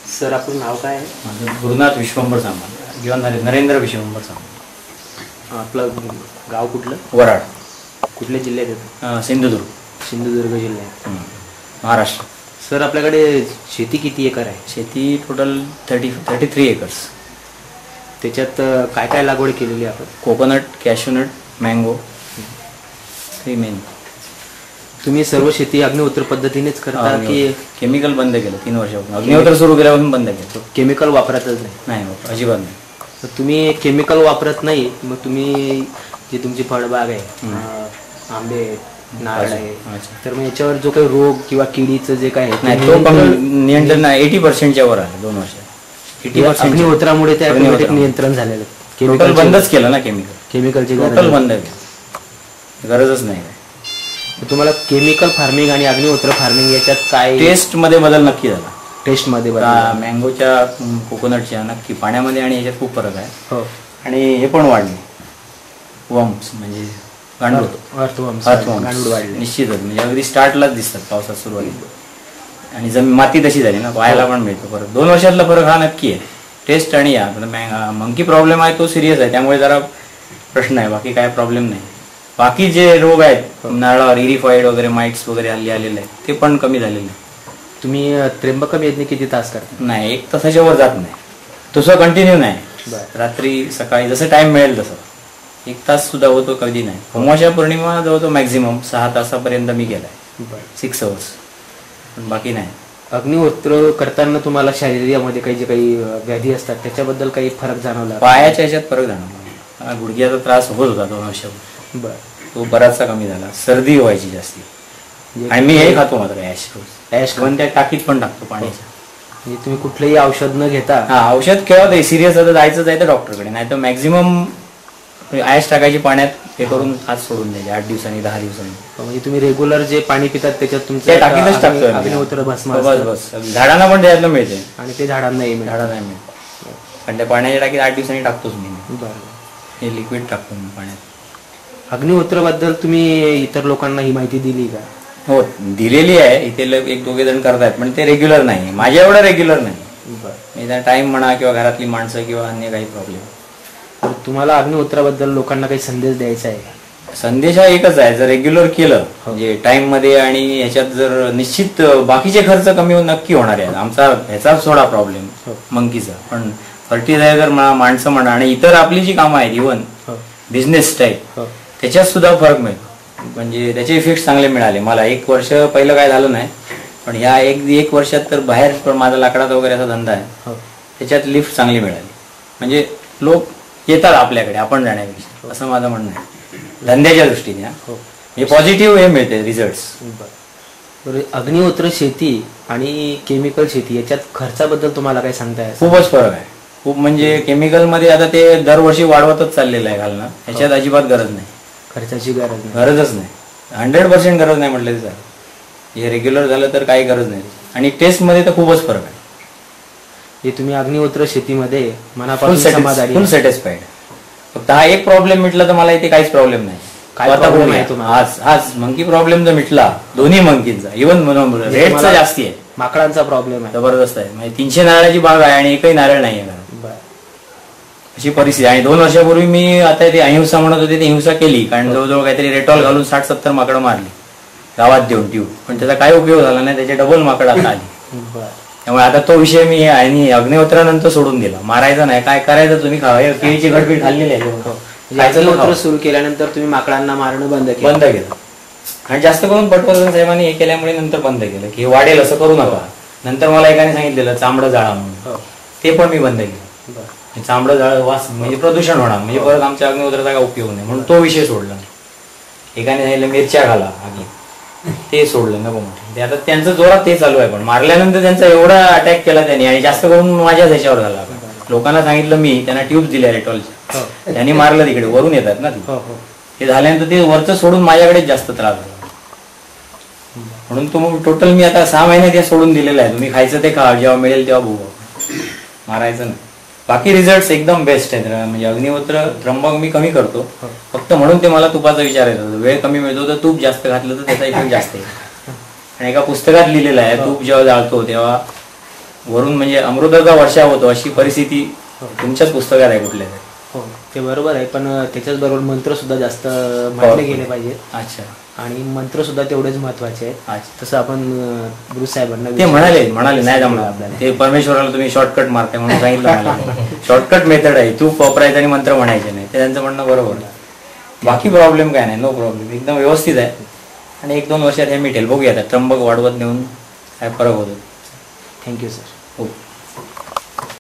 Sir आपलं नाव काय आहे? माझं गुरुनाथ विश्वंभर सामान किंवा नरेंद्र विश्वंभर सामान. आपलं गाव कुठलं? वराड. कुठल्या जिल्ह्यात येतं? सिंधुदुर्ग. सिंधुदुर्ग जिल्ह्यात, महाराष्ट्र. सर आपल्याकडे शेती किती एकर आहे? शेती टोटल 33 एकर्स. त्याच्यात काय काय लागवड केलेली आपण? कोकोनट, कॅशूनट, मँगो, हे मेन. तुम्ही सर्व शेती अग्निहोत्र पद्धतीनेच करता की केमिकल बंद केलं 3 वर्षापासून? अग्निहोत्र सुरू केल्यापासून बंद केलं. केमिकल वापरतच नाही? नाही, अजिबात नाही. तर तुम्ही केमिकल वापरत नाही, मग तुम्ही जी तुमची फळबाग आहे, आंबे, नारळ आहे, तर मग याच्यावर जो काही रोग किंवा किडीचं जे काय आहे नाही, तो नियंत्रण 80%च्या वर आहे 2 वर्षात. 80% अग्निहोत्रामुळे ते ऑटोमॅटिक नियंत्रण झालेलं. केमिकल बंदच केलं ना. केमिकलची टोटल बंद केलं, गरजच नाही. तुम्हाला केमिकल फार्मिंग आणि अग्निहोत्र फार्मिंग याच्यात काय टेस्ट मध्ये बदल नक्की झाला? टेस्ट मध्ये मँगोच्या, कोकोनटच्या नक्की पाण्यामध्ये आणि याच्यात खूप फरक आहे. हो. आणि हे पण वाढले, वम्स म्हणजे गांडूळ वाढले निश्चितच. म्हणजे अगदी स्टार्टलाच दिसतात पावसात सुरुवातीला. आणि जमीन माती तशी झाली ना, पाहायला पण मिळतो फरक. 2 वर्षातला फरक हा नक्की आहे. टेस्ट आणि या मंकी प्रॉब्लेम आहे तो सिरियस आहे, त्यामुळे जरा प्रश्न आहे. बाकी काय प्रॉब्लेम नाही. बाकी जे रोग आहेत नारळावर, इरिफॉइड वगैरे, माइट्स वगैरे हल्ली आलेले आहेत, ते पण कमी झालेले आहे. तुम्ही त्र्यंबकम यज्ञ किती तास करता? नाही, 1 तासाच्या वर जात नाही. तसं कंटिन्यू नाही. रात्री सकाळी जसं टाइम मिळेल तसं 1 तास सुद्धा होतो, कधी नाही. अमावस्या पौर्णिमा जवळ मॅक्झिमम 6 तासापर्यंत मी गेलाय, 6 hours. पण बाकी नाही. अग्निहोत्र करताना तुम्हाला शरीरामध्ये काही जे काही व्याधी असतात त्याच्याबद्दल काही फरक जाणवला? पायाच्या ह्याच्यात फरक जाणवला. गुडघ्याचा त्रास होत होता 2 वर्षापूर्वी, तो बराचसा कमी झाला. सर्दी व्हायची जास्ती. आणि मी हे खातो मात्र ऍश पण त्या टाकीत पण टाकतो पाण्याच्या. म्हणजे तुम्ही कुठलंही औषध न घेता? हा, औषध केव्हा सिरियस होतं जायचं आहे तर डॉक्टरकडे, नाही तर मॅक्झिमम ऍश टाकायची पाण्यात, हे करून हात सोडून द्यायचे 8 दिवसांनी 10 दिवसांनी. म्हणजे तुम्ही रेग्युलर जे पाणी पितात त्याच्यात तुमच्या टाकीतच टाकतो अग्निहोत्र भस्म? बस. झाडांना पण द्यायला मिळते. आणि ते झाडांना नाही मिळत. पण त्या पाण्याच्या टाकीत 8 दिवसांनी टाकतोच मी. बरं. हे लिक्विड टाकतो मी पाण्यात. अग्निहोत्राबद्दल तुम्ही इतर लोकांना ही माहिती दिली का? हो, दिलेली आहे. इथे 1-2 जण करतायत, पण ते रेग्युलर नाही. माझ्या एवढं रेग्युलर नाही. त्या टाइम म्हणा किंवा घरातली माणसं किंवा अन्य काही प्रॉब्लेम. तर तुम्हाला अग्निहोत्राबद्दल लोकांना काही संदेश द्यायचा आहे का? संदेश हा एकच आहे, जर रेग्युलर केलं म्हणजे टाइम मध्ये आणि ह्याच्यात जर निश्चित बाकीचे खर्च कमी नक्की होणार आहे. आमचा ह्याचा थोडा प्रॉब्लेम मंकीचा, पण फर्टिलायझर म्हणा, माणसं म्हणा आणि इतर आपली जी कामं आहेत, इव्हन बिझनेस टाईप, त्याच्यात सुद्धा फरक मिळतो. म्हणजे त्याचे इफेक्ट चांगले मिळाले मला. 1 वर्ष पहिलं काय झालं नाही, पण ह्या 1 वर्षात तर बाहेर पण माझा लाकडाचा वगैरे असा धंदा आहे, त्याच्यात लिफ्ट चांगली मिळाली. म्हणजे लोक येतात आपल्याकडे आपण जाण्यापेक्षा, असं माझं म्हणणं आहे धंद्याच्या दृष्टीने. हे पॉझिटिव्ह हे मिळते रिझल्ट्स. अग्निहोत्र शेती आणि केमिकल शेती याच्यात खर्चाबद्दल तुम्हाला काय सांगताय? खूपच फरक आहे, खूप. म्हणजे केमिकल मध्ये आता ते दरवर्षी वाढवतच चाललेलं आहे घालणं, ह्याच्यात अजिबात गरज नाही. खर्चाची गरजच नाही. 100% गरज नाही म्हटलं तर हे रेग्युलर झालं तर काही गरज नाही. आणि टेस्ट मध्ये तर खूपच फरक आहे. हे तुम्ही अग्निहोत्र शेतीमध्ये मनापासून समाधानी, फुल सॅटिस्फाईड. फक्त हा एक प्रॉब्लेम मिटला तर मला इथे काहीच प्रॉब्लेम नाही. काय प्रॉब्लेम आहे तुम्हाला? आज मंकी प्रॉब्लेम जर मिटला, दोन्ही मंकीचा, इव्हन रेटचा जास्ती आहे. माकडांचा प्रॉब्लेम आहे, जबरदस्त आहे. म्हणजे 300 नारळाची बाग आहे आणि एकही नारळ नाही आहे, अशी परिस्थिती. आणि 2 वर्षापूर्वी मी आता ते अहिंसा म्हणत होते, ती हिंसा केली. कारण जवळजवळ काहीतरी रेटॉल घालून 60-70 माकडं मारली गावात देऊन ट्यूब, पण त्याचा काय उपयोग झाला नाही. त्याचे डबल माकडं आता आली. त्यामुळे आता तो विषय मी आणि अग्निहोत्रानंतर सोडून दिला. मारायचा नाही, काय करायचं तुम्ही खावा. केळीची घडपीठ खाल्लेली आहे. अग्निहोत्र सुरू केल्यानंतर तुम्ही माकडांना मारणं बंद केलं. आणि जास्त करून पटवर्धन साहेबांनी हे केल्यामुळे नंतर बंद केलं की हे वाढेल असं करू नका. नंतर मला एकाने सांगितलेलं चांबडं जाळा म्हणून, ते पण मी बंद केलं. चांबडं जाळ वास म्हणजे प्रदूषण होणार, म्हणजे परत आमच्या अग्निहोत्राचा काय उपयोग नाही म्हणून तो विषय सोडला. एकाने सांगितलं मिरच्या घाला आगी, ते सोडलं नको म्हटलं. ते आता त्यांचं जोरात ते चालू आहे. पण मारल्यानंतर त्यांचा एवढा अटॅक केला त्यांनी, आणि जास्त करून माझ्याच ह्याच्यावर झाला. लोकांना सांगितलं मी, त्यांना ट्यूब्स दिल्या रेटॉलच्या, त्यांनी मारलं. तिकडे वरून येतात ना ते झाल्यानंतर ते वरचं सोडून माझ्याकडेच जास्त त्रास झाला. म्हणून तो मग टोटल मी आता 6 महिन्यात हे सोडून दिलेलं आहे. तुम्ही खायचं ते खा, जेव्हा मिळेल तेव्हा बघू, मारायचं नाही. बाकी रिझल्ट एकदम बेस्ट आहेत. म्हणजे अग्निहोत्र त्र्यंबक मी कमी करतो फक्त म्हणून ते मला तुपाचा विचारायचा होता. वेळ कमी मिळतो तर तूप जास्त घातलं तर त्याचा इफेक्ट जास्त आहे. आणि एका पुस्तकात लिहिलेलं आहे तूप जेव्हा जाळतो तेव्हा वरून म्हणजे अमृताचा वर्षा होतो अशी परिस्थिती तुमच्याच पुस्तकात आहे कुठल्या तरी. हो ते बरोबर आहे, पण त्याच्याच बरोबर मंत्र सुद्धा जास्त म्हटले गेले पाहिजेत. अच्छा. आणि मंत्र सुद्धा तेवढेच महत्वाचे आहेत. अच्छा. तसं आपण गुरु साहेबांना ते म्हणाले नाही जमलं आपल्याला, ते परमेश्वराला तुम्ही शॉर्टकट मारताय म्हणून सांगितलं मला. शॉर्टकट मेथड आहे, तूप वापरायचं आणि मंत्र म्हणायचे नाही, ते त्यांचं म्हणणं बरोबर आहे. बाकी प्रॉब्लेम काय नाही, नो प्रॉब्लेम, एकदम व्यवस्थित आहे. आणि 1-2 वर्षात हे मिटेल, बघूया त्र्यंबक वाढवत नेऊन काय फरक होतो. Thank you sir. हो.